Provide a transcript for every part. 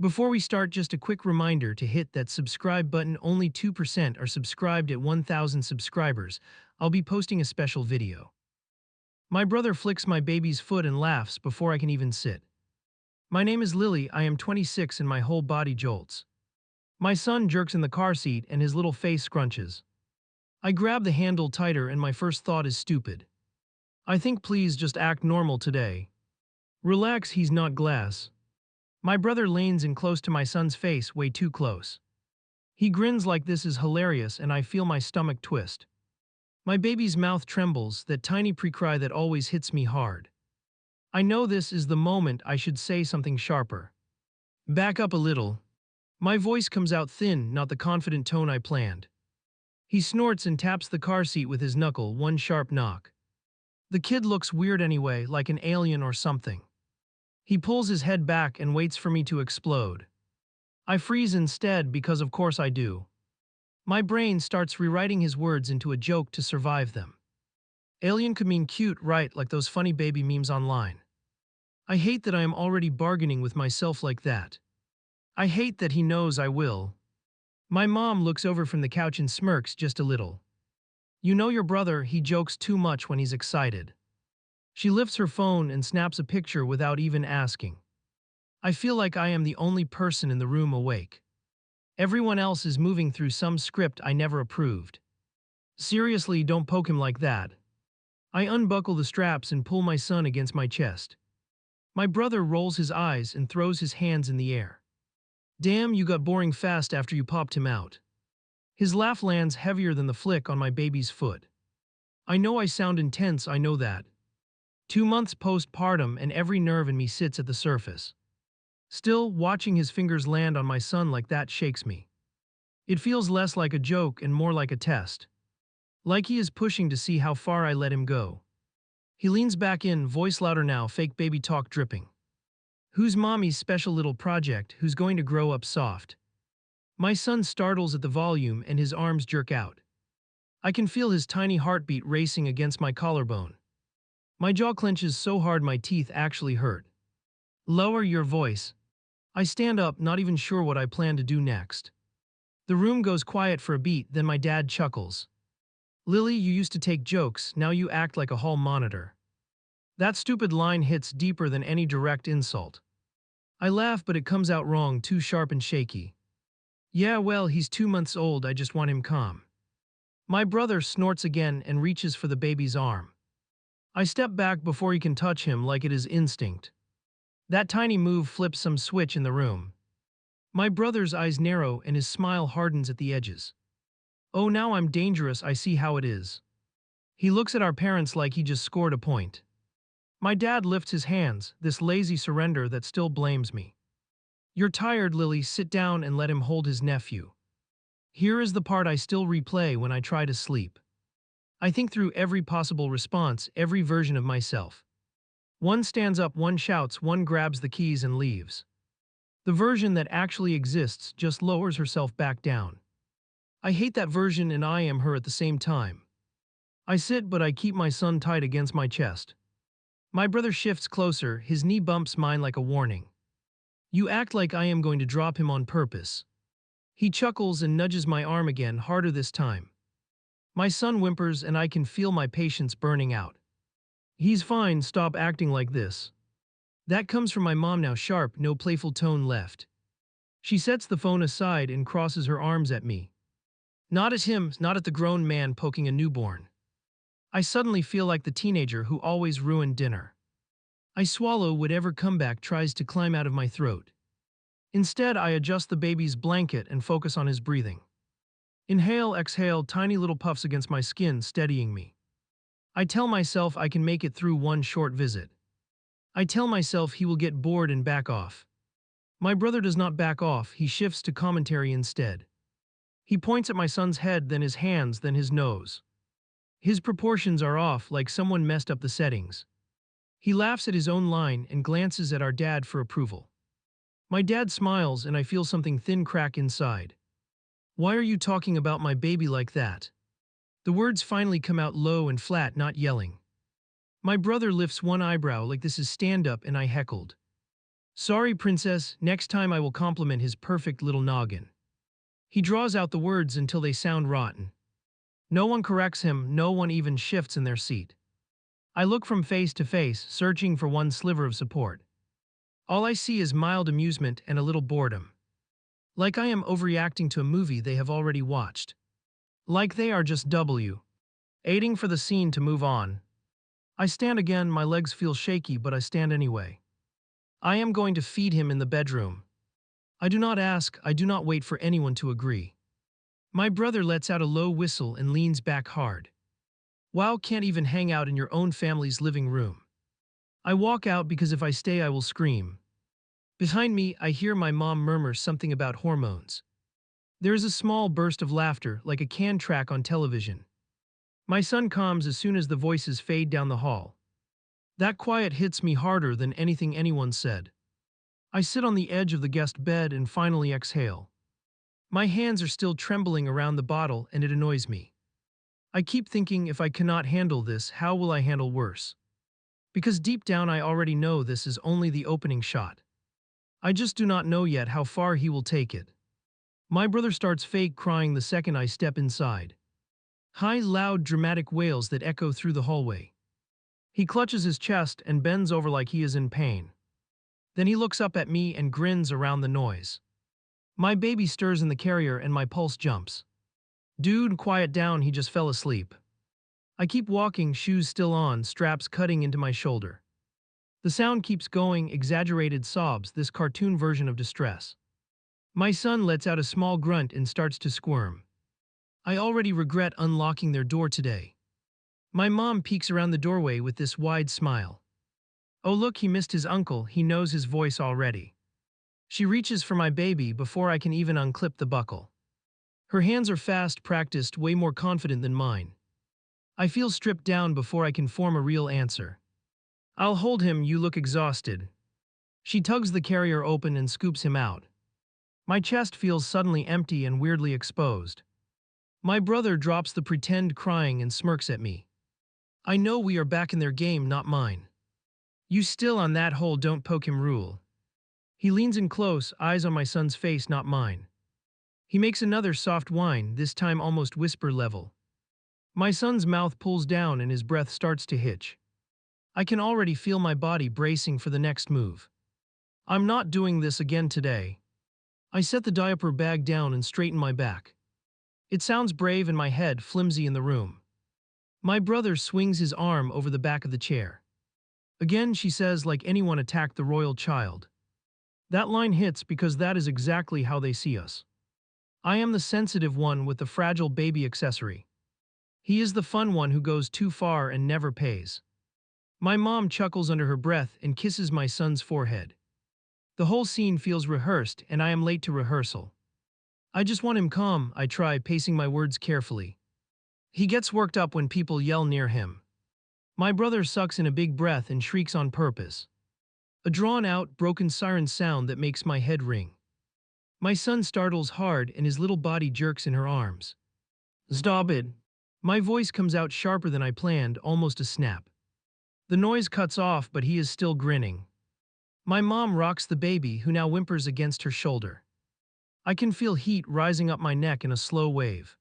Before we start, just a quick reminder to hit that subscribe button. Only 2% are subscribed at 1,000 subscribers. I'll be posting a special video. My brother flicks my baby's foot and laughs before I can even sit. My name is Lily, I am 26 and my whole body jolts. My son jerks in the car seat and his little face scrunches. I grab the handle tighter and my first thought is stupid. I think please just act normal today. Relax, he's not glass. My brother leans in close to my son's face, way too close. He grins like this is hilarious and I feel my stomach twist. My baby's mouth trembles, that tiny pre-cry that always hits me hard. I know this is the moment I should say something sharper. Back up a little. My voice comes out thin, not the confident tone I planned. He snorts and taps the car seat with his knuckle, one sharp knock. The kid looks weird anyway, like an alien or something. He pulls his head back and waits for me to explode. I freeze instead because of course I do. My brain starts rewriting his words into a joke to survive them. Alien could mean cute, right, like those funny baby memes online. I hate that I am already bargaining with myself like that. I hate that he knows I will. My mom looks over from the couch and smirks just a little. You know your brother, he jokes too much when he's excited. She lifts her phone and snaps a picture without even asking. I feel like I am the only person in the room awake. Everyone else is moving through some script I never approved. Seriously, don't poke him like that. I unbuckle the straps and pull my son against my chest. My brother rolls his eyes and throws his hands in the air. Damn, you got boring fast after you popped him out. His laugh lands heavier than the flick on my baby's foot. I know I sound intense, I know that. 2 months postpartum and every nerve in me sits at the surface. Still, watching his fingers land on my son like that shakes me. It feels less like a joke and more like a test. Like he is pushing to see how far I let him go. He leans back in, voice louder now, fake baby talk dripping. Who's mommy's special little project, who's going to grow up soft? My son startles at the volume and his arms jerk out. I can feel his tiny heartbeat racing against my collarbone. My jaw clenches so hard my teeth actually hurt. Lower your voice. I stand up, not even sure what I plan to do next. The room goes quiet for a beat, then my dad chuckles. Lily, you used to take jokes, now you act like a hall monitor. That stupid line hits deeper than any direct insult. I laugh, but it comes out wrong, too sharp and shaky. Yeah, well, he's 2 months old, I just want him calm. My brother snorts again and reaches for the baby's arm. I step back before he can touch him like it is instinct. That tiny move flips some switch in the room. My brother's eyes narrow and his smile hardens at the edges. Oh, now I'm dangerous, I see how it is. He looks at our parents like he just scored a point. My dad lifts his hands, this lazy surrender that still blames me. You're tired, Lily, sit down and let him hold his nephew. Here is the part I still replay when I try to sleep. I think through every possible response, every version of myself. One stands up, one shouts, one grabs the keys and leaves. The version that actually exists just lowers herself back down. I hate that version and I am her at the same time. I sit, but I keep my son tight against my chest. My brother shifts closer, his knee bumps mine like a warning. You act like I am going to drop him on purpose. He chuckles and nudges my arm again, harder this time. My son whimpers and I can feel my patience burning out. He's fine, stop acting like this. That comes from my mom now, sharp, no playful tone left. She sets the phone aside and crosses her arms at me. Not at him, not at the grown man poking a newborn. I suddenly feel like the teenager who always ruined dinner. I swallow whatever comeback tries to climb out of my throat. Instead, I adjust the baby's blanket and focus on his breathing. Inhale, exhale, tiny little puffs against my skin, steadying me. I tell myself I can make it through one short visit. I tell myself he will get bored and back off. My brother does not back off, he shifts to commentary instead. He points at my son's head, then his hands, then his nose. His proportions are off, like someone messed up the settings. He laughs at his own line and glances at our dad for approval. My dad smiles and I feel something thin crack inside. Why are you talking about my baby like that? The words finally come out low and flat, not yelling. My brother lifts one eyebrow like this is stand-up and I heckled. Sorry, princess, next time I will compliment his perfect little noggin. He draws out the words until they sound rotten. No one corrects him, no one even shifts in their seat. I look from face to face, searching for one sliver of support. All I see is mild amusement and a little boredom. Like I am overreacting to a movie they have already watched. Like they are just aiding for the scene to move on. I stand again, my legs feel shaky, but I stand anyway. I am going to feed him in the bedroom. I do not ask, I do not wait for anyone to agree. My brother lets out a low whistle and leans back hard. Wow, can't even hang out in your own family's living room. I walk out because if I stay I will scream. Behind me, I hear my mom murmur something about hormones. There is a small burst of laughter, like a canned track on television. My son calms as soon as the voices fade down the hall. That quiet hits me harder than anything anyone said. I sit on the edge of the guest bed and finally exhale. My hands are still trembling around the bottle and it annoys me. I keep thinking if I cannot handle this, how will I handle worse? Because deep down I already know this is only the opening shot. I just do not know yet how far he will take it. My brother starts fake crying the second I step inside. High, loud, dramatic wails that echo through the hallway. He clutches his chest and bends over like he is in pain. Then he looks up at me and grins around the noise. My baby stirs in the carrier and my pulse jumps. Dude, quiet down, he just fell asleep. I keep walking, shoes still on, straps cutting into my shoulder. The sound keeps going, exaggerated sobs, this cartoon version of distress. My son lets out a small grunt and starts to squirm. I already regret unlocking their door today. My mom peeks around the doorway with this wide smile. Oh look, he missed his uncle, he knows his voice already. She reaches for my baby before I can even unclip the buckle. Her hands are fast, practiced, way more confident than mine. I feel stripped down before I can form a real answer. I'll hold him, you look exhausted. She tugs the carrier open and scoops him out. My chest feels suddenly empty and weirdly exposed. My brother drops the pretend crying and smirks at me. I know we are back in their game, not mine. You still on that whole don't poke him rule. He leans in close, eyes on my son's face, not mine. He makes another soft whine, this time almost whisper level. My son's mouth pulls down and his breath starts to hitch. I can already feel my body bracing for the next move. I'm not doing this again today. I set the diaper bag down and straighten my back. It sounds brave in my head, flimsy in the room. My brother swings his arm over the back of the chair. Again, she says, like anyone attacked the royal child. That line hits because that is exactly how they see us. I am the sensitive one with the fragile baby accessory. He is the fun one who goes too far and never pays. My mom chuckles under her breath and kisses my son's forehead. The whole scene feels rehearsed and I am late to rehearsal. I just want him calm, I try, pacing my words carefully. He gets worked up when people yell near him. My brother sucks in a big breath and shrieks on purpose. A drawn-out, broken siren sound that makes my head ring. My son startles hard and his little body jerks in her arms. Stop it. My voice comes out sharper than I planned, almost a snap. The noise cuts off, but he is still grinning. My mom rocks the baby, who now whimpers against her shoulder. I can feel heat rising up my neck in a slow wave.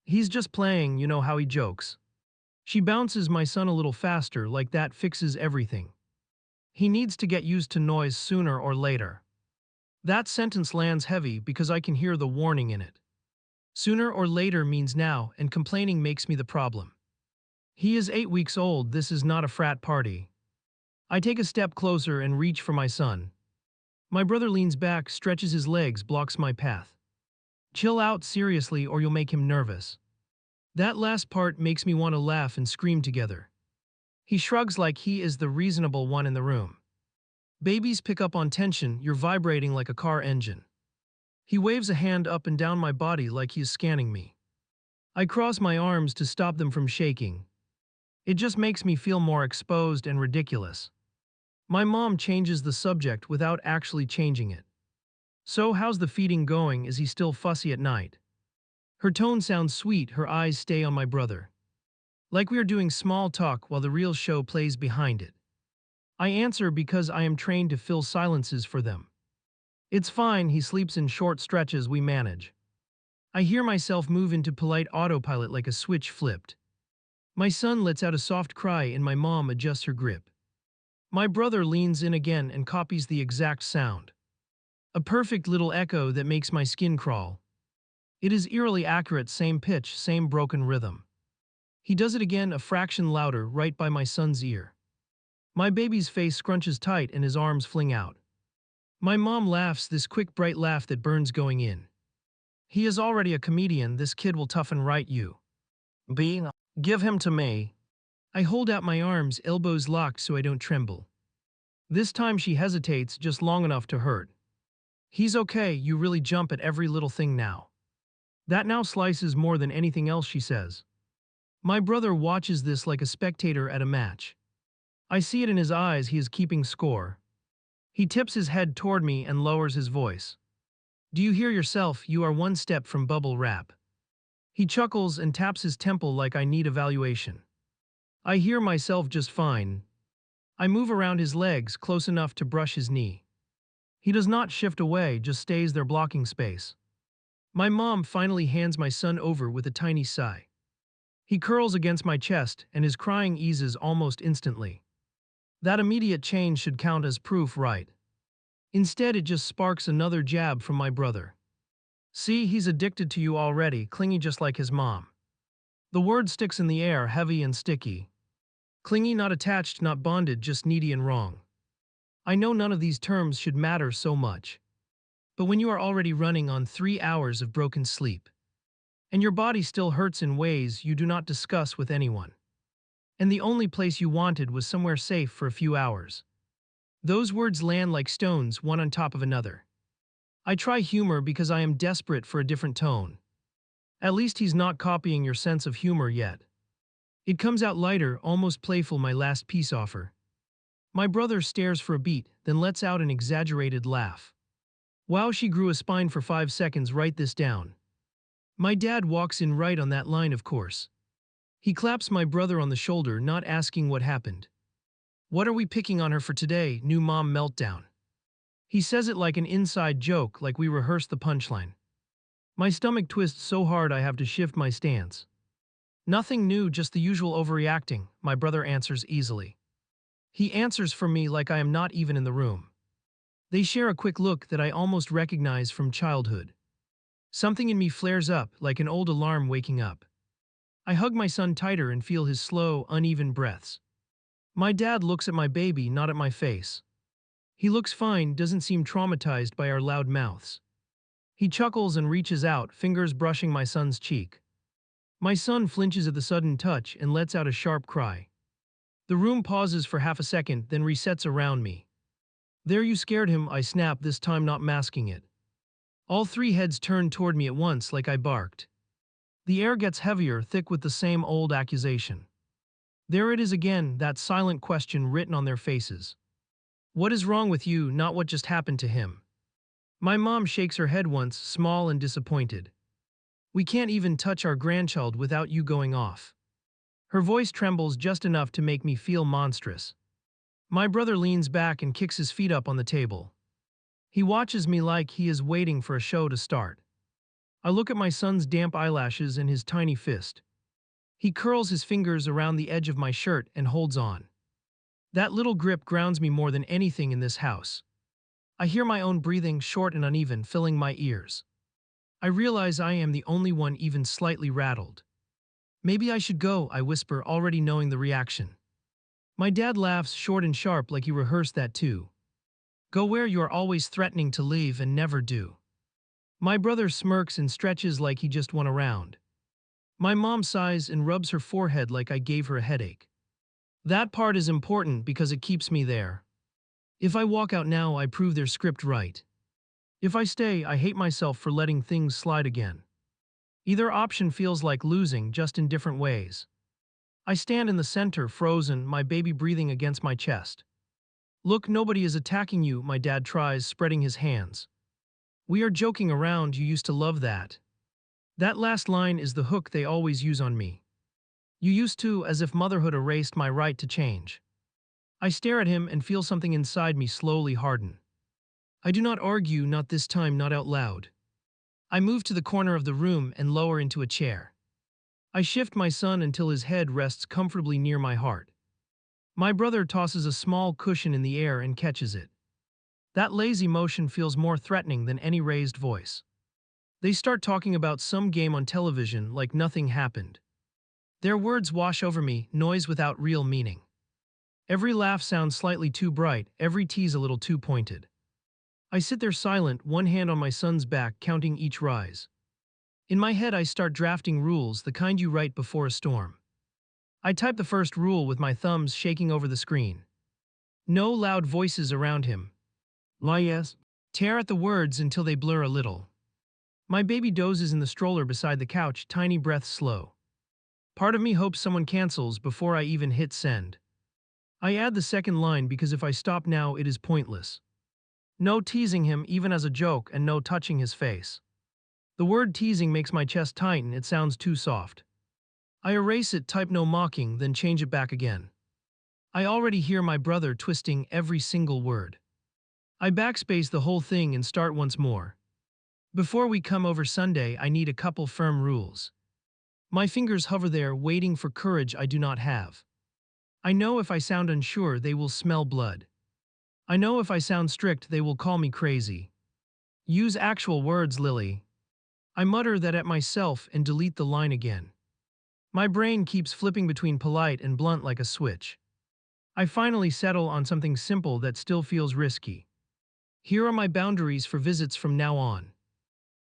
He's just playing, you know how he jokes. She bounces my son a little faster, like that fixes everything. He needs to get used to noise sooner or later. That sentence lands heavy because I can hear the warning in it. Sooner or later means now, and complaining makes me the problem. He is 8 weeks old, this is not a frat party. I take a step closer and reach for my son. My brother leans back, stretches his legs, blocks my path. Chill out, seriously, or you'll make him nervous. That last part makes me want to laugh and scream together. He shrugs like he is the reasonable one in the room. Babies pick up on tension, you're vibrating like a car engine. He waves a hand up and down my body like he is scanning me. I cross my arms to stop them from shaking. It just makes me feel more exposed and ridiculous. My mom changes the subject without actually changing it. So how's the feeding going? Is he still fussy at night? Her tone sounds sweet, her eyes stay on my brother. Like we are doing small talk while the real show plays behind it. I answer because I am trained to fill silences for them. It's fine, he sleeps in short stretches we manage. I hear myself move into polite autopilot like a switch flipped. My son lets out a soft cry and my mom adjusts her grip. My brother leans in again and copies the exact sound. A perfect little echo that makes my skin crawl. It is eerily accurate, same pitch, same broken rhythm. He does it again a fraction louder right by my son's ear. My baby's face scrunches tight and his arms fling out. My mom laughs, this quick bright laugh that burns going in. He is already a comedian, this kid will toughen right you. B. Give him to me. I hold out my arms, elbows locked so I don't tremble. This time she hesitates just long enough to hurt. He's okay, you really jump at every little thing now. That now slices more than anything else, she says. My brother watches this like a spectator at a match. I see it in his eyes, he is keeping score. He tips his head toward me and lowers his voice. Do you hear yourself? You are one step from bubble wrap. He chuckles and taps his temple like I need evaluation. I hear myself just fine. I move around his legs close enough to brush his knee. He does not shift away, just stays there blocking space. My mom finally hands my son over with a tiny sigh. He curls against my chest and his crying eases almost instantly. That immediate change should count as proof, right? Instead, it just sparks another jab from my brother. See, he's addicted to you already, clingy just like his mom. The word sticks in the air, heavy and sticky. Clingy, not attached, not bonded, just needy and wrong. I know none of these terms should matter so much. But when you are already running on 3 hours of broken sleep, and your body still hurts in ways you do not discuss with anyone, and the only place you wanted was somewhere safe for a few hours, those words land like stones, one on top of another. I try humor because I am desperate for a different tone. At least he's not copying your sense of humor yet. It comes out lighter, almost playful, my last peace offer. My brother stares for a beat, then lets out an exaggerated laugh. Wow, she grew a spine for 5 seconds, write this down. My dad walks in right on that line, of course. He claps my brother on the shoulder, not asking what happened. What are we picking on her for today? New mom meltdown. He says it like an inside joke, like we rehearsed the punchline. My stomach twists so hard I have to shift my stance. Nothing new, just the usual overreacting, my brother answers easily. He answers for me like I am not even in the room. They share a quick look that I almost recognize from childhood. Something in me flares up, like an old alarm waking up. I hug my son tighter and feel his slow, uneven breaths. My dad looks at my baby, not at my face. He looks fine, doesn't seem traumatized by our loud mouths. He chuckles and reaches out, fingers brushing my son's cheek. My son flinches at the sudden touch and lets out a sharp cry. The room pauses for half a second, then resets around me. There, you scared him, I snap, this time not masking it. All 3 heads turn toward me at once like I barked. The air gets heavier, thick with the same old accusation. There it is again, that silent question written on their faces. What is wrong with you, not what just happened to him? My mom shakes her head once, small and disappointed. We can't even touch our grandchild without you going off. Her voice trembles just enough to make me feel monstrous. My brother leans back and kicks his feet up on the table. He watches me like he is waiting for a show to start. I look at my son's damp eyelashes and his tiny fist. He curls his fingers around the edge of my shirt and holds on. That little grip grounds me more than anything in this house. I hear my own breathing, short and uneven, filling my ears. I realize I am the only one even slightly rattled. Maybe I should go, I whisper, already knowing the reaction. My dad laughs, short and sharp, like he rehearsed that too. Go where you are always threatening to leave and never do. My brother smirks and stretches like he just won a round. My mom sighs and rubs her forehead like I gave her a headache. That part is important because it keeps me there. If I walk out now, I prove their script right. If I stay, I hate myself for letting things slide again. Either option feels like losing, just in different ways. I stand in the center, frozen, my baby breathing against my chest. Look, nobody is attacking you, my dad tries, spreading his hands. We are joking around, you used to love that. That last line is the hook they always use on me. You used to, as if motherhood erased my right to change. I stare at him and feel something inside me slowly harden. I do not argue, not this time, not out loud. I move to the corner of the room and lower into a chair. I shift my son until his head rests comfortably near my heart. My brother tosses a small cushion in the air and catches it. That lazy motion feels more threatening than any raised voice. They start talking about some game on television like nothing happened. Their words wash over me, noise without real meaning. Every laugh sounds slightly too bright, every tease a little too pointed. I sit there silent, one hand on my son's back, counting each rise. In my head I start drafting rules, the kind you write before a storm. I type the first rule with my thumbs shaking over the screen. No loud voices around him. Lie yes. Tear at the words until they blur a little. My baby dozes in the stroller beside the couch, tiny breaths slow. Part of me hopes someone cancels before I even hit send. I add the second line because if I stop now it is pointless. No teasing him even as a joke and no touching his face. The word teasing makes my chest tighten, it sounds too soft. I erase it, type no mocking, then change it back again. I already hear my brother twisting every single word. I backspace the whole thing and start once more. Before we come over Sunday, I need a couple firm rules. My fingers hover there, waiting for courage I do not have. I know if I sound unsure, they will smell blood. I know if I sound strict, they will call me crazy. Use actual words, Lily. I mutter that at myself and delete the line again. My brain keeps flipping between polite and blunt like a switch. I finally settle on something simple that still feels risky. Here are my boundaries for visits from now on.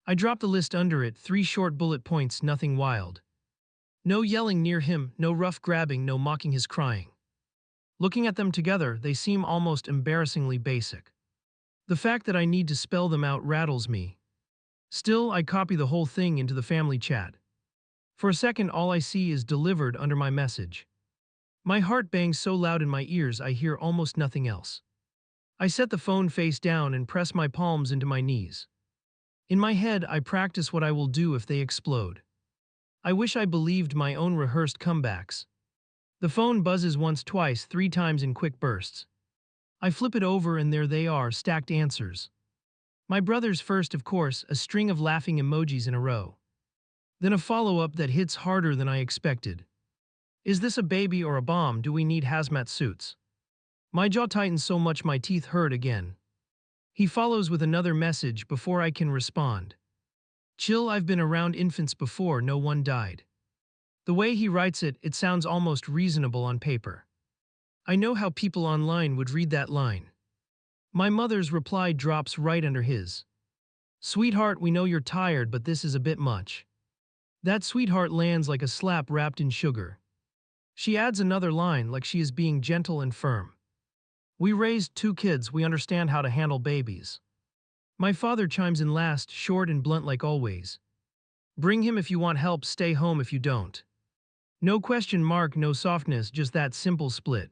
I drop the list under it, 3 short bullet points, nothing wild. No yelling near him, no rough grabbing, no mocking his crying. Looking at them together, they seem almost embarrassingly basic. The fact that I need to spell them out rattles me. Still, I copy the whole thing into the family chat. For a second, all I see is delivered under my message. My heart bangs so loud in my ears I hear almost nothing else. I set the phone face down and press my palms into my knees. In my head, I practice what I will do if they explode. I wish I believed my own rehearsed comebacks. The phone buzzes once, twice, 3 times in quick bursts. I flip it over and there they are, stacked answers. My brother's first, of course, a string of laughing emojis in a row. Then a follow-up that hits harder than I expected. Is this a baby or a bomb? Do we need hazmat suits? My jaw tightens so much my teeth hurt again. He follows with another message before I can respond. Chill, I've been around infants before, no one died. The way he writes it, it sounds almost reasonable on paper. I know how people online would read that line. My mother's reply drops right under his. Sweetheart, we know you're tired, but this is a bit much. That sweetheart lands like a slap wrapped in sugar. She adds another line like she is being gentle and firm. We raised 2 kids, we understand how to handle babies. My father chimes in last, short and blunt like always. Bring him if you want help, stay home if you don't. No question mark, no softness, just that simple split.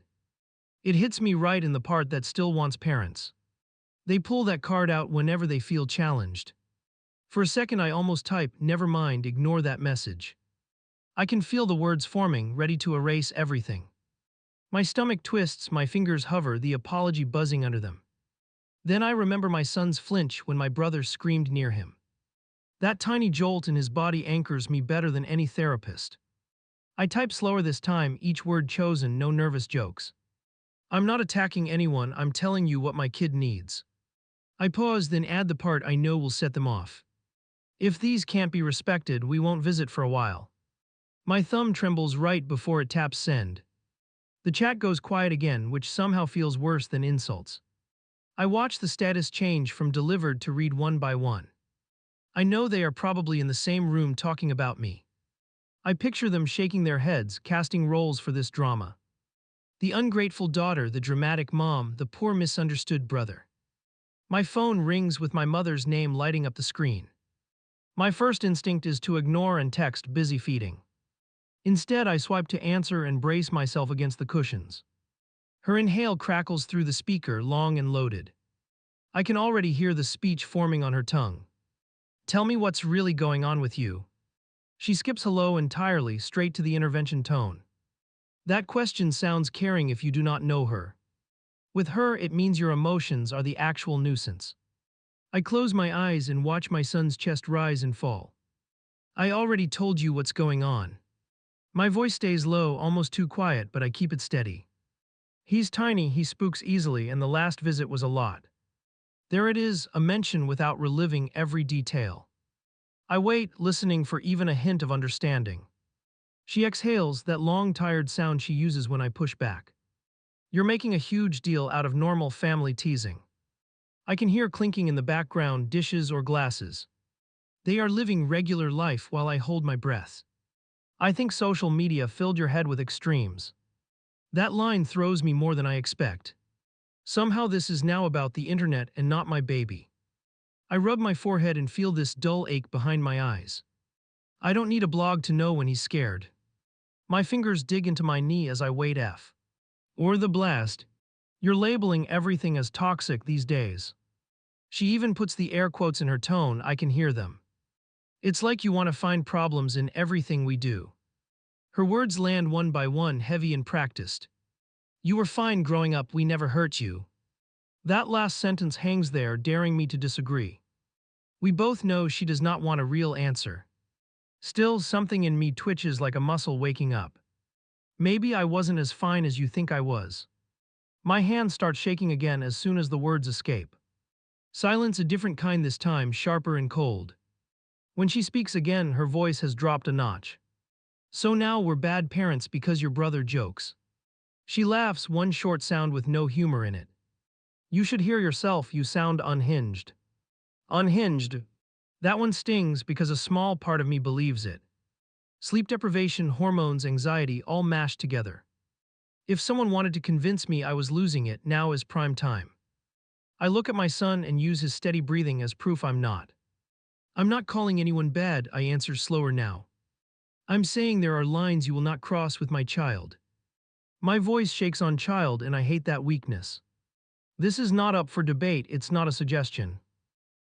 It hits me right in the part that still wants parents. They pull that card out whenever they feel challenged. For a second I almost type, never mind, ignore that message. I can feel the words forming, ready to erase everything. My stomach twists, my fingers hover, the apology buzzing under them. Then I remember my son's flinch when my brother screamed near him. That tiny jolt in his body anchors me better than any therapist. I type slower this time, each word chosen, no nervous jokes. I'm not attacking anyone, I'm telling you what my kid needs. I pause, then add the part I know will set them off. If these can't be respected, we won't visit for a while. My thumb trembles right before it taps send. The chat goes quiet again, which somehow feels worse than insults. I watch the status change from delivered to read one by one. I know they are probably in the same room talking about me. I picture them shaking their heads, casting roles for this drama. The ungrateful daughter, the dramatic mom, the poor misunderstood brother. My phone rings with my mother's name lighting up the screen. My first instinct is to ignore and text busy feeding. Instead, I swipe to answer and brace myself against the cushions. Her inhale crackles through the speaker, long and loaded. I can already hear the speech forming on her tongue. Tell me what's really going on with you. She skips hello entirely, straight to the intervention tone. That question sounds caring if you do not know her. With her, it means your emotions are the actual nuisance. I close my eyes and watch my son's chest rise and fall. I already told you what's going on. My voice stays low, almost too quiet, but I keep it steady. He's tiny, he spooks easily, and the last visit was a lot. There it is, a mention without reliving every detail. I wait, listening for even a hint of understanding. She exhales, that long, tired sound she uses when I push back. You're making a huge deal out of normal family teasing. I can hear clinking in the background, dishes or glasses. They are living regular life while I hold my breath. I think social media filled your head with extremes. That line throws me more than I expect. Somehow this is now about the internet and not my baby. I rub my forehead and feel this dull ache behind my eyes. I don't need a blog to know when he's scared. My fingers dig into my knee as I wait F. Or the blast. You're labeling everything as toxic these days. She even puts the air quotes in her tone, I can hear them. It's like you want to find problems in everything we do. Her words land one by one, heavy and practiced. You were fine growing up, we never hurt you. That last sentence hangs there, daring me to disagree. We both know she does not want a real answer. Still, something in me twitches like a muscle waking up. Maybe I wasn't as fine as you think I was. My hands start shaking again as soon as the words escape. Silence a different kind this time, sharper and cold. When she speaks again, her voice has dropped a notch. So now we're bad parents because your brother jokes. She laughs, one short sound with no humor in it. You should hear yourself, you sound unhinged. Unhinged. That one stings because a small part of me believes it. Sleep deprivation, hormones, anxiety, all mashed together. If someone wanted to convince me I was losing it, now is prime time. I look at my son and use his steady breathing as proof I'm not. I'm not calling anyone bad, I answer slower now. I'm saying there are lines you will not cross with my child. My voice shakes on child, and I hate that weakness. This is not up for debate, it's not a suggestion.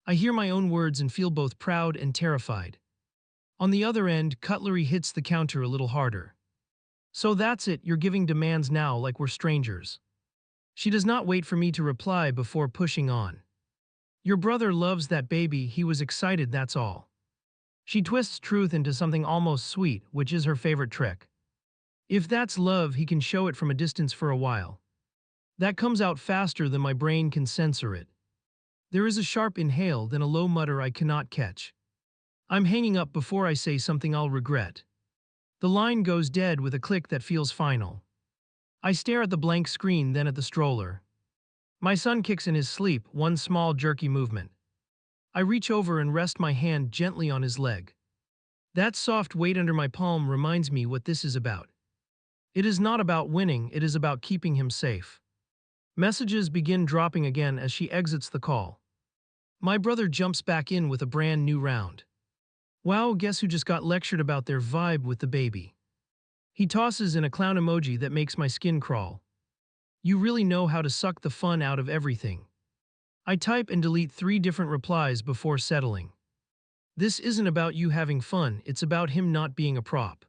I hear my own words and feel both proud and terrified. On the other end, cutlery hits the counter a little harder. So that's it, you're giving demands now like we're strangers. She does not wait for me to reply before pushing on. Your brother loves that baby, he was excited, that's all. She twists truth into something almost sweet, which is her favorite trick. If that's love, he can show it from a distance for a while. That comes out faster than my brain can censor it. There is a sharp inhale, then a low mutter I cannot catch. I'm hanging up before I say something I'll regret. The line goes dead with a click that feels final. I stare at the blank screen, then at the stroller. My son kicks in his sleep, one small jerky movement. I reach over and rest my hand gently on his leg. That soft weight under my palm reminds me what this is about. It is not about winning, it is about keeping him safe. Messages begin dropping again as she exits the call. My brother jumps back in with a brand new round. Wow, guess who just got lectured about their vibe with the baby? He tosses in a clown emoji that makes my skin crawl. You really know how to suck the fun out of everything. I type and delete 3 different replies before settling. This isn't about you having fun, it's about him not being a prop.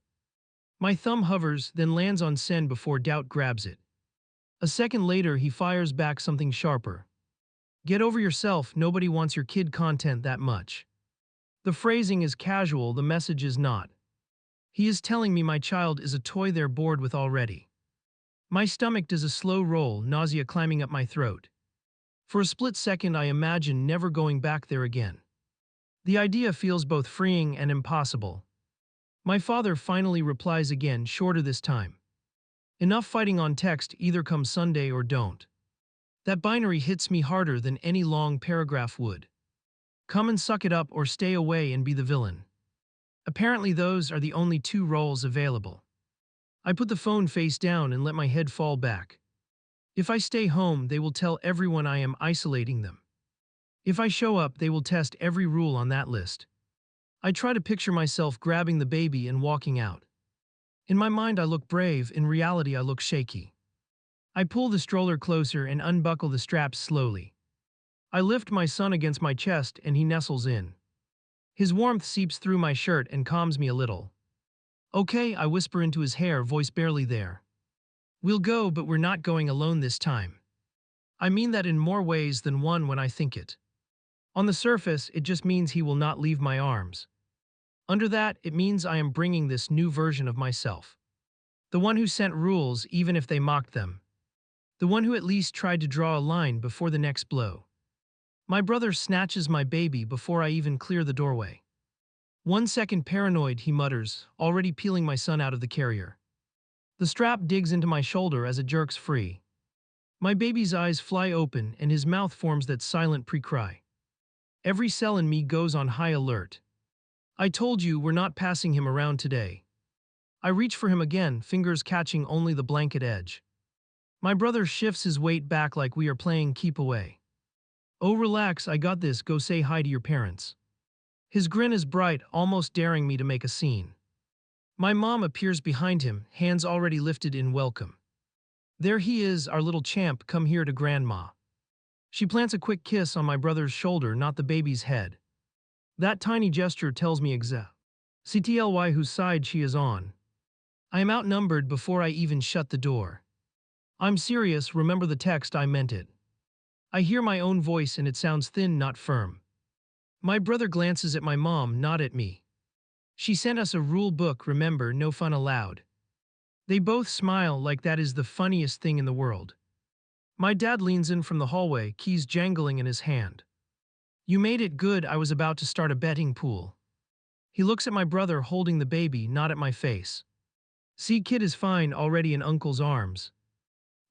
My thumb hovers, then lands on send before doubt grabs it. A second later, he fires back something sharper. Get over yourself, nobody wants your kid content that much. The phrasing is casual, the message is not. He is telling me my child is a toy they're bored with already. My stomach does a slow roll, nausea climbing up my throat. For a split second, I imagine never going back there again. The idea feels both freeing and impossible. My father finally replies again, shorter this time. Enough fighting on text, either come Sunday or don't. That binary hits me harder than any long paragraph would. Come and suck it up or stay away and be the villain. Apparently those are the only 2 roles available. I put the phone face down and let my head fall back. If I stay home, they will tell everyone I am isolating them. If I show up, they will test every rule on that list. I try to picture myself grabbing the baby and walking out. In my mind, I look brave, in reality, I look shaky. I pull the stroller closer and unbuckle the straps slowly. I lift my son against my chest and he nestles in. His warmth seeps through my shirt and calms me a little. Okay, I whisper into his hair, voice barely there. We'll go, but we're not going alone this time. I mean that in more ways than one when I think it. On the surface, it just means he will not leave my arms. Under that, it means I am bringing this new version of myself. The one who sent rules even if they mocked them. The one who at least tried to draw a line before the next blow. My brother snatches my baby before I even clear the doorway. 1 second paranoid, he mutters, already peeling my son out of the carrier. The strap digs into my shoulder as it jerks free. My baby's eyes fly open and his mouth forms that silent pre-cry. Every cell in me goes on high alert. I told you we're not passing him around today. I reach for him again, fingers catching only the blanket edge. My brother shifts his weight back like we are playing keep away. Oh, relax, I got this, go say hi to your parents. His grin is bright, almost daring me to make a scene. My mom appears behind him, hands already lifted in welcome. There he is, our little champ, come here to grandma. She plants a quick kiss on my brother's shoulder, not the baby's head. That tiny gesture tells me CTLY whose side she is on. I am outnumbered before I even shut the door. I'm serious, remember the text, I meant it. I hear my own voice and it sounds thin, not firm. My brother glances at my mom, not at me. She sent us a rule book, remember, no fun allowed. They both smile like that is the funniest thing in the world. My dad leans in from the hallway, keys jangling in his hand. You made it good, I was about to start a betting pool. He looks at my brother holding the baby, not at my face. See, kid is fine, already in uncle's arms.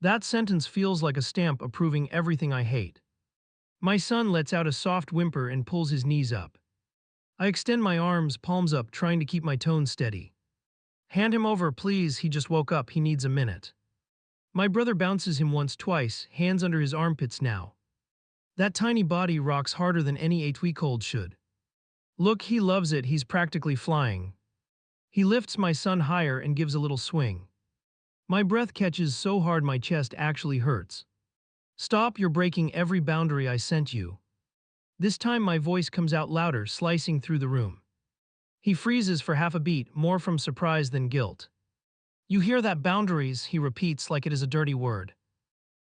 That sentence feels like a stamp approving everything I hate. My son lets out a soft whimper and pulls his knees up. I extend my arms, palms up, trying to keep my tone steady. Hand him over, please, he just woke up, he needs a minute. My brother bounces him once, twice, hands under his armpits now. That tiny body rocks harder than any 8-week-old should. Look, he loves it, he's practically flying. He lifts my son higher and gives a little swing. My breath catches so hard my chest actually hurts. Stop, you're breaking every boundary I sent you. This time my voice comes out louder, slicing through the room. He freezes for half a beat, more from surprise than guilt. You hear that, boundaries, he repeats like it is a dirty word.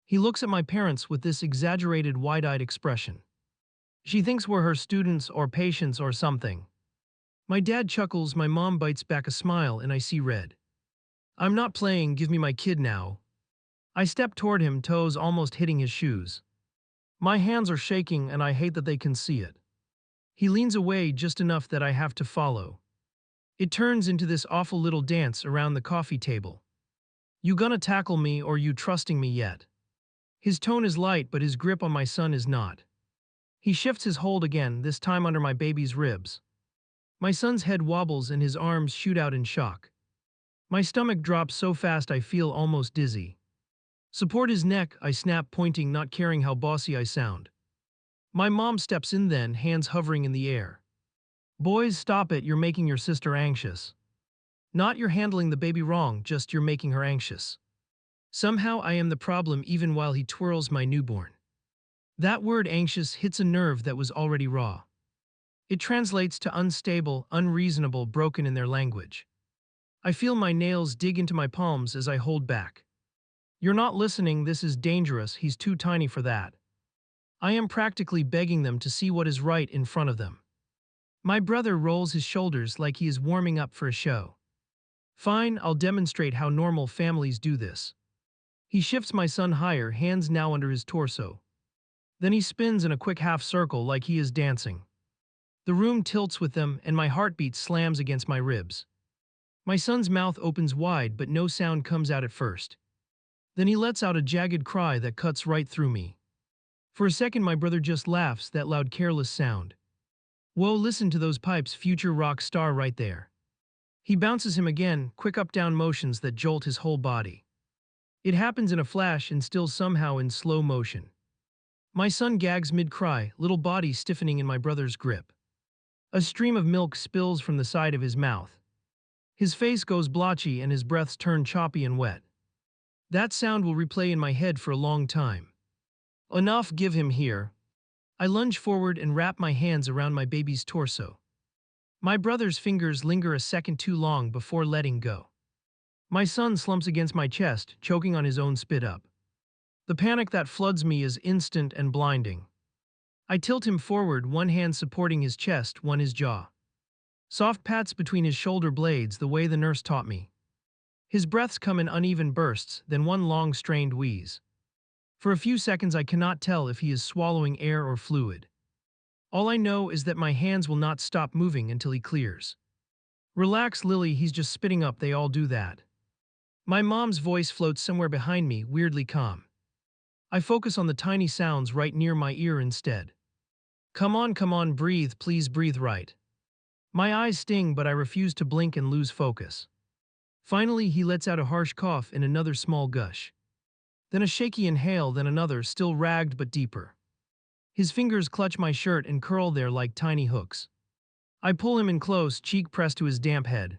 He looks at my parents with this exaggerated wide-eyed expression. She thinks we're her students or patients or something. My dad chuckles, my mom bites back a smile, and I see red. I'm not playing, give me my kid now. I step toward him, toes almost hitting his shoes. My hands are shaking and I hate that they can see it. He leans away just enough that I have to follow. It turns into this awful little dance around the coffee table. You gonna tackle me or you trusting me yet? His tone is light but his grip on my son is not. He shifts his hold again, this time under my baby's ribs. My son's head wobbles and his arms shoot out in shock. My stomach drops so fast I feel almost dizzy. Support his neck, I snap, pointing, not caring how bossy I sound. My mom steps in then, hands hovering in the air. Boys, stop it, you're making your sister anxious. Not you're handling the baby wrong, just you're making her anxious. Somehow I am the problem even while he twirls my newborn. That word anxious hits a nerve that was already raw. It translates to unstable, unreasonable, broken in their language. I feel my nails dig into my palms as I hold back. You're not listening, this is dangerous, he's too tiny for that. I am practically begging them to see what is right in front of them. My brother rolls his shoulders like he is warming up for a show. Fine, I'll demonstrate how normal families do this. He shifts my son higher, hands now under his torso. Then he spins in a quick half circle like he is dancing. The room tilts with them and my heartbeat slams against my ribs. My son's mouth opens wide but no sound comes out at first. Then he lets out a jagged cry that cuts right through me. For a second my brother just laughs, that loud careless sound. Whoa, listen to those pipes, future rock star right there. He bounces him again, quick up-down motions that jolt his whole body. It happens in a flash and still somehow in slow motion. My son gags mid-cry, little body stiffening in my brother's grip. A stream of milk spills from the side of his mouth. His face goes blotchy and his breaths turn choppy and wet. That sound will replay in my head for a long time. Enough, give him here. I lunge forward and wrap my hands around my baby's torso. My brother's fingers linger a second too long before letting go. My son slumps against my chest, choking on his own spit up. The panic that floods me is instant and blinding. I tilt him forward, one hand supporting his chest, one his jaw. Soft pats between his shoulder blades, the way the nurse taught me. His breaths come in uneven bursts, then one long strained wheeze. For a few seconds I cannot tell if he is swallowing air or fluid. All I know is that my hands will not stop moving until he clears. Relax, Lily, he's just spitting up, they all do that. My mom's voice floats somewhere behind me, weirdly calm. I focus on the tiny sounds right near my ear instead. Come on, breathe, please breathe right. My eyes sting, but I refuse to blink and lose focus. Finally, he lets out a harsh cough in another small gush. Then a shaky inhale, then another, still ragged but deeper. His fingers clutch my shirt and curl there like tiny hooks. I pull him in close, cheek pressed to his damp head.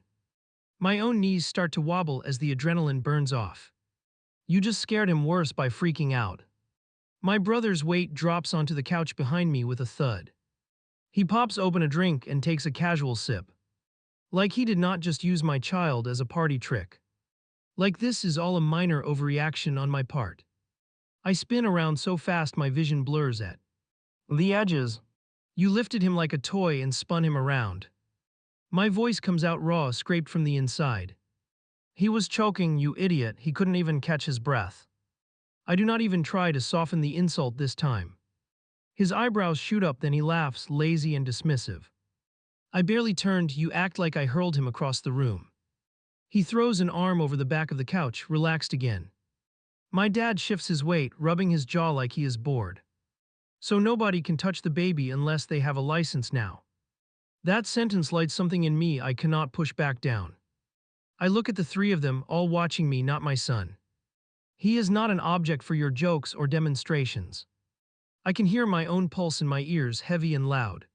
My own knees start to wobble as the adrenaline burns off. You just scared him worse by freaking out. My brother's weight drops onto the couch behind me with a thud. He pops open a drink and takes a casual sip. Like he did not just use my child as a party trick. Like this is all a minor overreaction on my part. I spin around so fast my vision blurs at the edges. You lifted him like a toy and spun him around. My voice comes out raw, scraped from the inside. He was choking, you idiot, he couldn't even catch his breath. I do not even try to soften the insult this time. His eyebrows shoot up, then he laughs, lazy and dismissive. I barely turned, you act like I hurled him across the room. He throws an arm over the back of the couch, relaxed again. My dad shifts his weight, rubbing his jaw like he is bored. So nobody can touch the baby unless they have a license now. That sentence lights something in me I cannot push back down. I look at the three of them, all watching me, not my son. He is not an object for your jokes or demonstrations. I can hear my own pulse in my ears, heavy and loud.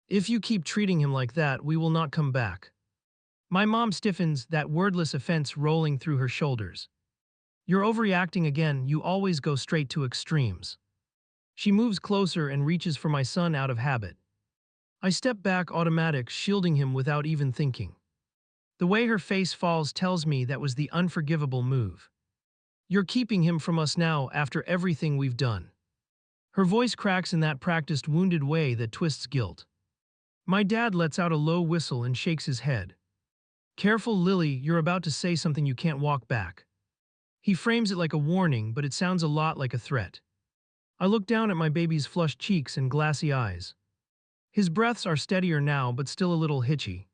If you keep treating him like that, we will not come back. My mom stiffens, that wordless offense rolling through her shoulders. You're overreacting again, you always go straight to extremes. She moves closer and reaches for my son out of habit. I step back, automatic, shielding him without even thinking. The way her face falls tells me that was the unforgivable move. You're keeping him from us now after everything we've done. Her voice cracks in that practiced, wounded way that twists guilt. My dad lets out a low whistle and shakes his head. Careful, Lily, you're about to say something you can't walk back. He frames it like a warning, but it sounds a lot like a threat. I look down at my baby's flushed cheeks and glassy eyes. His breaths are steadier now, but still a little hitchy.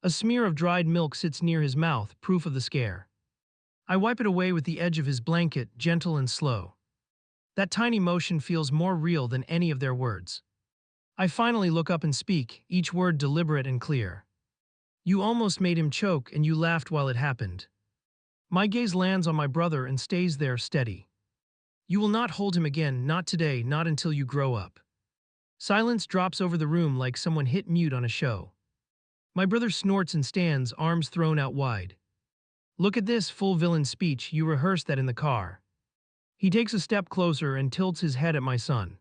A smear of dried milk sits near his mouth, proof of the scare. I wipe it away with the edge of his blanket, gentle and slow. That tiny motion feels more real than any of their words. I finally look up and speak, each word deliberate and clear. You almost made him choke, and you laughed while it happened. My gaze lands on my brother and stays there, steady. You will not hold him again, not today, not until you grow up. Silence drops over the room like someone hit mute on a show. My brother snorts and stands, arms thrown out wide. Look at this full villain speech, you rehearsed that in the car. He takes a step closer and tilts his head at my son.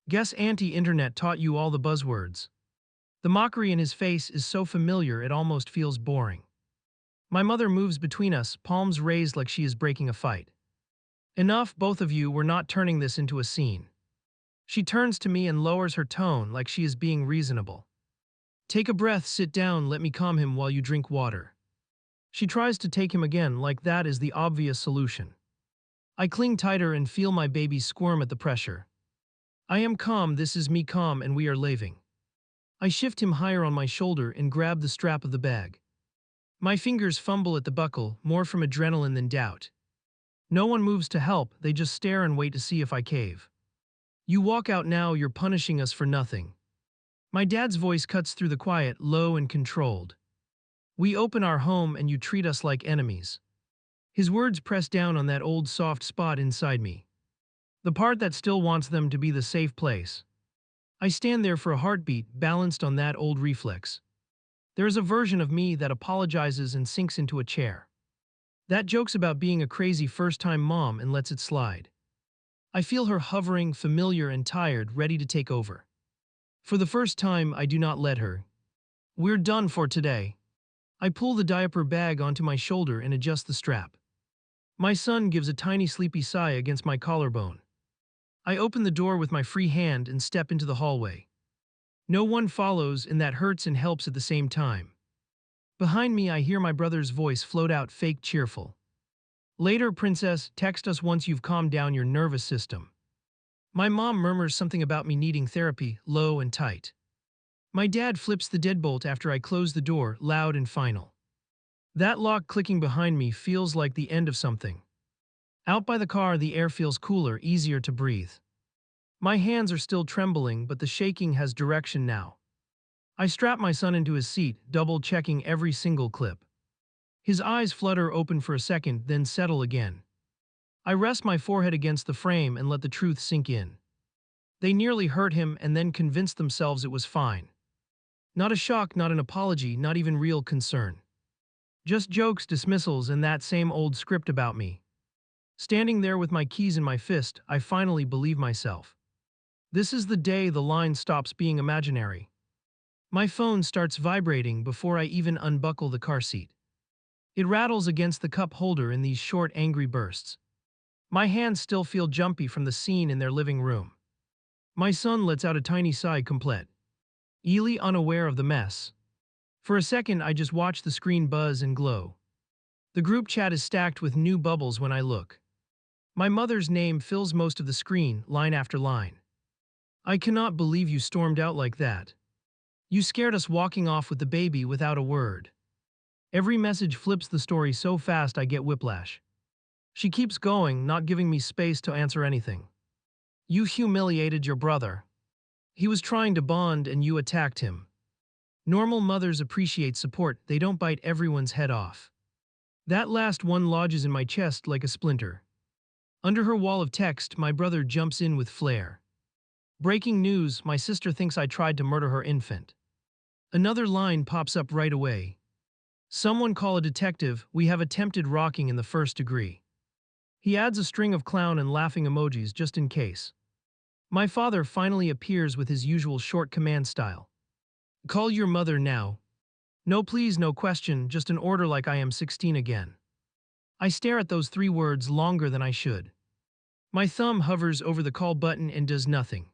Guess anti-internet taught you all the buzzwords. The mockery in his face is so familiar it almost feels boring. My mother moves between us, palms raised like she is breaking a fight. Enough, both of you, we're not turning this into a scene. She turns to me and lowers her tone like she is being reasonable. Take a breath, sit down, let me calm him while you drink water. She tries to take him again, like that is the obvious solution. I cling tighter and feel my baby squirm at the pressure. I am calm, this is me calm, and we are leaving. I shift him higher on my shoulder and grab the strap of the bag. My fingers fumble at the buckle, more from adrenaline than doubt. No one moves to help, they just stare and wait to see if I cave. You walk out now, you're punishing us for nothing. My dad's voice cuts through the quiet, low and controlled. We open our home and you treat us like enemies. His words press down on that old soft spot inside me. The part that still wants them to be the safe place. I stand there for a heartbeat, balanced on that old reflex. There is a version of me that apologizes and sinks into a chair. That jokes about being a crazy first-time mom and lets it slide. I feel her hovering, familiar and tired, ready to take over. For the first time, I do not let her. We're done for today. I pull the diaper bag onto my shoulder and adjust the strap. My son gives a tiny sleepy sigh against my collarbone. I open the door with my free hand and step into the hallway. No one follows, and that hurts and helps at the same time. Behind me, I hear my brother's voice float out, fake cheerful. Later, princess, text us once you've calmed down your nervous system. My mom murmurs something about me needing therapy, low and tight. My dad flips the deadbolt after I close the door, loud and final. That lock clicking behind me feels like the end of something. Out by the car, the air feels cooler, easier to breathe. My hands are still trembling, but the shaking has direction now. I strap my son into his seat, double-checking every single clip. His eyes flutter open for a second, then settle again. I rest my forehead against the frame and let the truth sink in. They nearly hurt him and then convinced themselves it was fine. Not a shock, not an apology, not even real concern. Just jokes, dismissals, and that same old script about me. Standing there with my keys in my fist, I finally believe myself. This is the day the line stops being imaginary. My phone starts vibrating before I even unbuckle the car seat. It rattles against the cup holder in these short, angry bursts. My hands still feel jumpy from the scene in their living room. My son lets out a tiny sigh, complete, eerily unaware of the mess. For a second, I just watch the screen buzz and glow. The group chat is stacked with new bubbles when I look. My mother's name fills most of the screen, line after line. I cannot believe you stormed out like that. You scared us walking off with the baby without a word. Every message flips the story so fast I get whiplash. She keeps going, not giving me space to answer anything. You humiliated your brother. He was trying to bond and you attacked him. Normal mothers appreciate support, they don't bite everyone's head off. That last one lodges in my chest like a splinter. Under her wall of text, my brother jumps in with flair. Breaking news, my sister thinks I tried to murder her infant. Another line pops up right away. Someone call a detective, we have attempted rocking in the first degree. He adds a string of clown and laughing emojis just in case. My father finally appears with his usual short command style. Call your mother now. No please, no question, just an order like I am 16 again. I stare at those 3 words longer than I should. My thumb hovers over the call button and does nothing.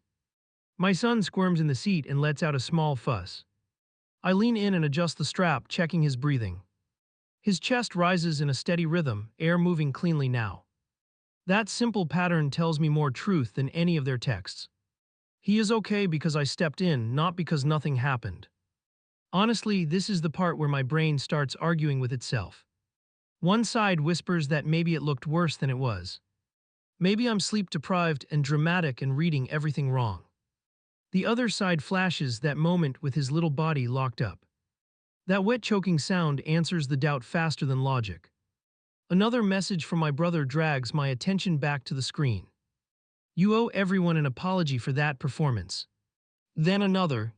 My son squirms in the seat and lets out a small fuss. I lean in and adjust the strap, checking his breathing. His chest rises in a steady rhythm, air moving cleanly now. That simple pattern tells me more truth than any of their texts. He is okay because I stepped in, not because nothing happened. Honestly, this is the part where my brain starts arguing with itself. One side whispers that maybe it looked worse than it was. Maybe I'm sleep-deprived and dramatic and reading everything wrong. The other side flashes that moment with his little body locked up. That wet choking sound answers the doubt faster than logic. Another message from my brother drags my attention back to the screen. You owe everyone an apology for that performance. Then another.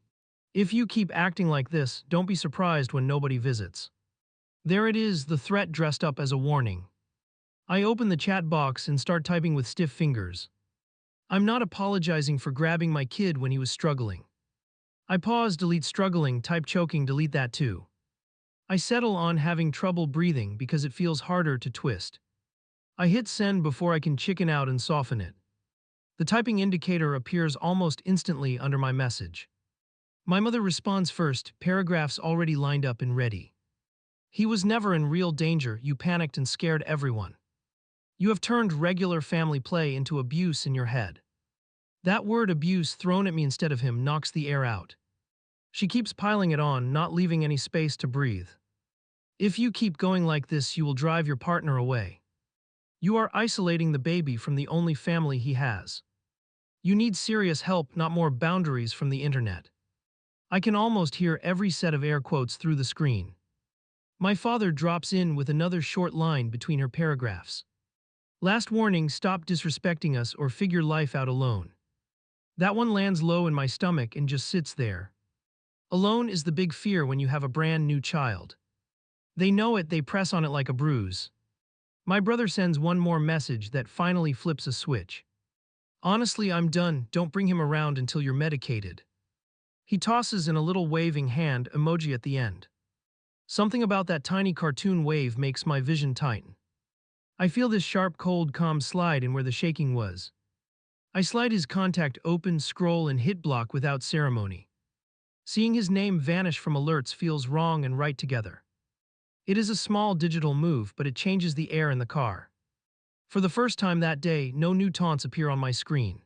If you keep acting like this, don't be surprised when nobody visits. There it is, the threat dressed up as a warning. I open the chat box and start typing with stiff fingers. I'm not apologizing for grabbing my kid when he was struggling. I pause, delete struggling, type choking, delete that too. I settle on having trouble breathing because it feels harder to twist. I hit send before I can chicken out and soften it. The typing indicator appears almost instantly under my message. My mother responds first, paragraphs already lined up and ready. He was never in real danger, you panicked and scared everyone. You have turned regular family play into abuse in your head. That word abuse thrown at me instead of him knocks the air out. She keeps piling it on, not leaving any space to breathe. If you keep going like this, you will drive your partner away. You are isolating the baby from the only family he has. You need serious help, not more boundaries from the internet. I can almost hear every set of air quotes through the screen. My father drops in with another short line between her paragraphs. Last warning, stop disrespecting us or figure life out alone. That one lands low in my stomach and just sits there. Alone is the big fear when you have a brand new child. They know it, they press on it like a bruise. My brother sends one more message that finally flips a switch. Honestly, I'm done, don't bring him around until you're medicated. He tosses in a little waving hand emoji at the end. Something about that tiny cartoon wave makes my vision tighten. I feel this sharp, cold, calm slide in where the shaking was. I slide his contact open, scroll, and hit block without ceremony. Seeing his name vanish from alerts feels wrong and right together. It is a small digital move, but it changes the air in the car. For the first time that day, no new taunts appear on my screen.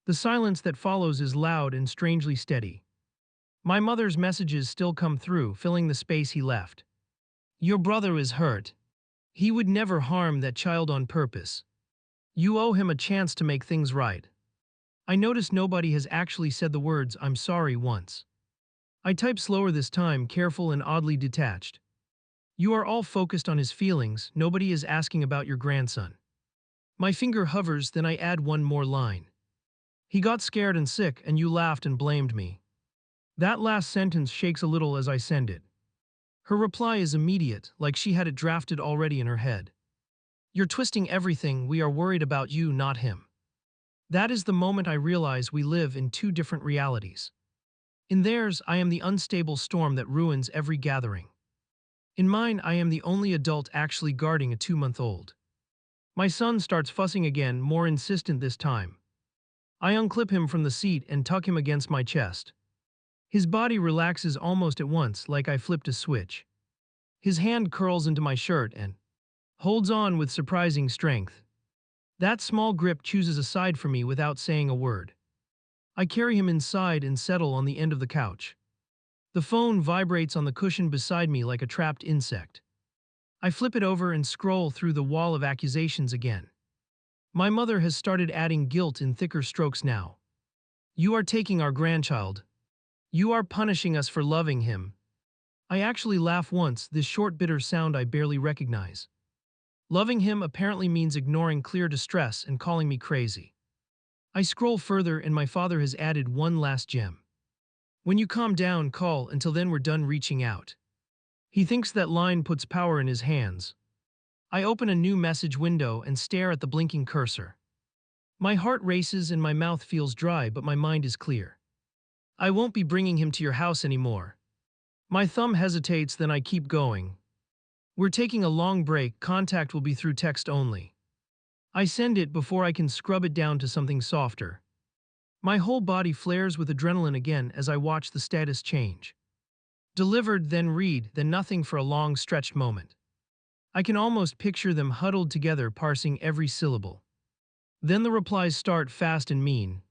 The silence that follows is loud and strangely steady. My mother's messages still come through, filling the space he left. Your brother is hurt. He would never harm that child on purpose. You owe him a chance to make things right. I notice nobody has actually said the words, I'm sorry, once. I type slower this time, careful and oddly detached. You are all focused on his feelings, nobody is asking about your grandson. My finger hovers, then I add one more line. He got scared and sick, and you laughed and blamed me. That last sentence shakes a little as I send it. Her reply is immediate, like she had it drafted already in her head. You're twisting everything, we are worried about you, not him. That is the moment I realize we live in two different realities. In theirs, I am the unstable storm that ruins every gathering. In mine, I am the only adult actually guarding a 2-month-old. My son starts fussing again, more insistent this time. I unclip him from the seat and tuck him against my chest. His body relaxes almost at once, like I flipped a switch. His hand curls into my shirt and holds on with surprising strength. That small grip chooses a side for me without saying a word. I carry him inside and settle on the end of the couch. The phone vibrates on the cushion beside me like a trapped insect. I flip it over and scroll through the wall of accusations again. My mother has started adding guilt in thicker strokes now. You are taking our grandchild. You are punishing us for loving him. I actually laugh once, this short bitter sound I barely recognize. Loving him apparently means ignoring clear distress and calling me crazy. I scroll further and my father has added one last gem. When you calm down, call, until then we're done reaching out. He thinks that line puts power in his hands. I open a new message window and stare at the blinking cursor. My heart races and my mouth feels dry, but my mind is clear. I won't be bringing him to your house anymore. My thumb hesitates, then I keep going. We're taking a long break, contact will be through text only. I send it before I can scrub it down to something softer. My whole body flares with adrenaline again as I watch the status change. Delivered, then read, then nothing for a long stretched moment. I can almost picture them huddled together, parsing every syllable. Then the replies start fast and mean.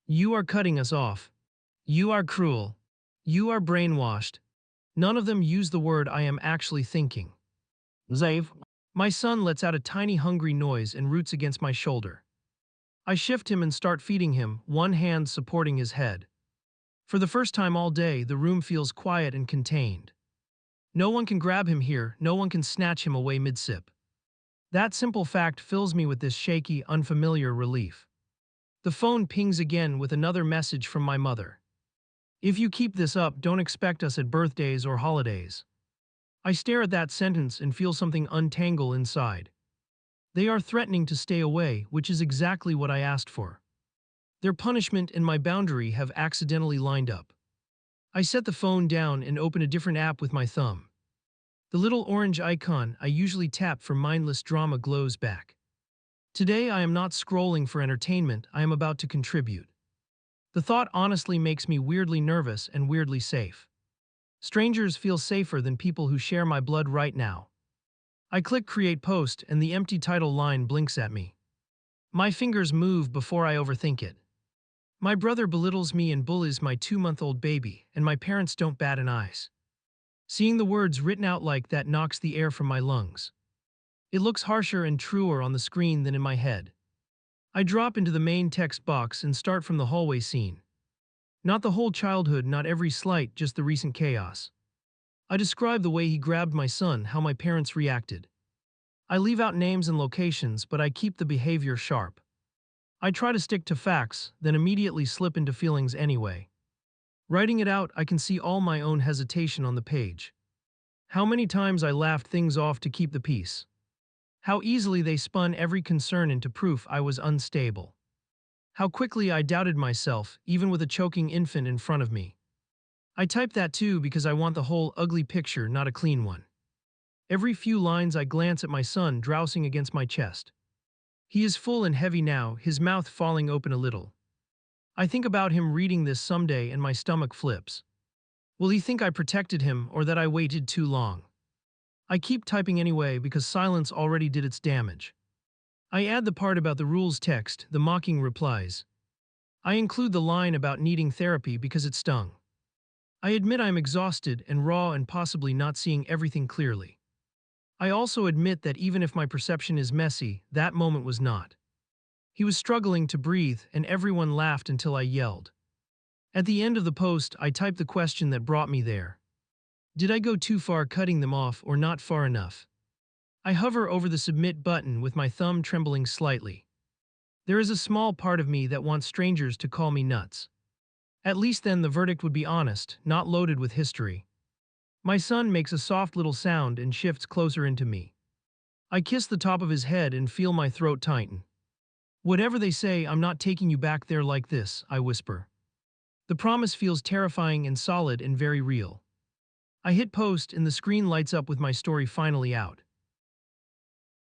You are cutting us off. You are cruel. You are brainwashed. None of them use the word I am actually thinking. Zave. My son lets out a tiny hungry noise and roots against my shoulder. I shift him and start feeding him, one hand supporting his head. For the first time all day, the room feels quiet and contained. No one can grab him here, no one can snatch him away mid-sip. That simple fact fills me with this shaky, unfamiliar relief. The phone pings again with another message from my mother. If you keep this up, don't expect us at birthdays or holidays. I stare at that sentence and feel something untangle inside. They are threatening to stay away, which is exactly what I asked for. Their punishment and my boundary have accidentally lined up. I set the phone down and open a different app with my thumb. The little orange icon I usually tap for mindless drama glows back. Today I am not scrolling for entertainment, I am about to contribute. The thought honestly makes me weirdly nervous and weirdly safe. Strangers feel safer than people who share my blood right now. I click Create Post and the empty title line blinks at me. My fingers move before I overthink it. My brother belittles me and bullies my 2-month-old baby, and my parents don't bat an eye. Seeing the words written out like that knocks the air from my lungs. It looks harsher and truer on the screen than in my head. I drop into the main text box and start from the hallway scene. Not the whole childhood, not every slight, just the recent chaos. I describe the way he grabbed my son, how my parents reacted. I leave out names and locations, but I keep the behavior sharp. I try to stick to facts, then immediately slip into feelings anyway. Writing it out, I can see all my own hesitation on the page. How many times I laughed things off to keep the peace. How easily they spun every concern into proof I was unstable. How quickly I doubted myself, even with a choking infant in front of me. I type that too because I want the whole ugly picture, not a clean one. Every few lines I glance at my son drowsing against my chest. He is full and heavy now, his mouth falling open a little. I think about him reading this someday and my stomach flips. Will he think I protected him or that I waited too long? I keep typing anyway because silence already did its damage. I add the part about the rules text, the mocking replies. I include the line about needing therapy because it stung. I admit I'm exhausted and raw and possibly not seeing everything clearly. I also admit that even if my perception is messy, that moment was not. He was struggling to breathe, and everyone laughed until I yelled. At the end of the post, I typed the question that brought me there. Did I go too far cutting them off or not far enough? I hover over the submit button with my thumb trembling slightly. There is a small part of me that wants strangers to call me nuts. At least then the verdict would be honest, not loaded with history. My son makes a soft little sound and shifts closer into me. I kiss the top of his head and feel my throat tighten. Whatever they say, I'm not taking you back there like this, I whisper. The promise feels terrifying and solid and very real. I hit post and the screen lights up with my story finally out.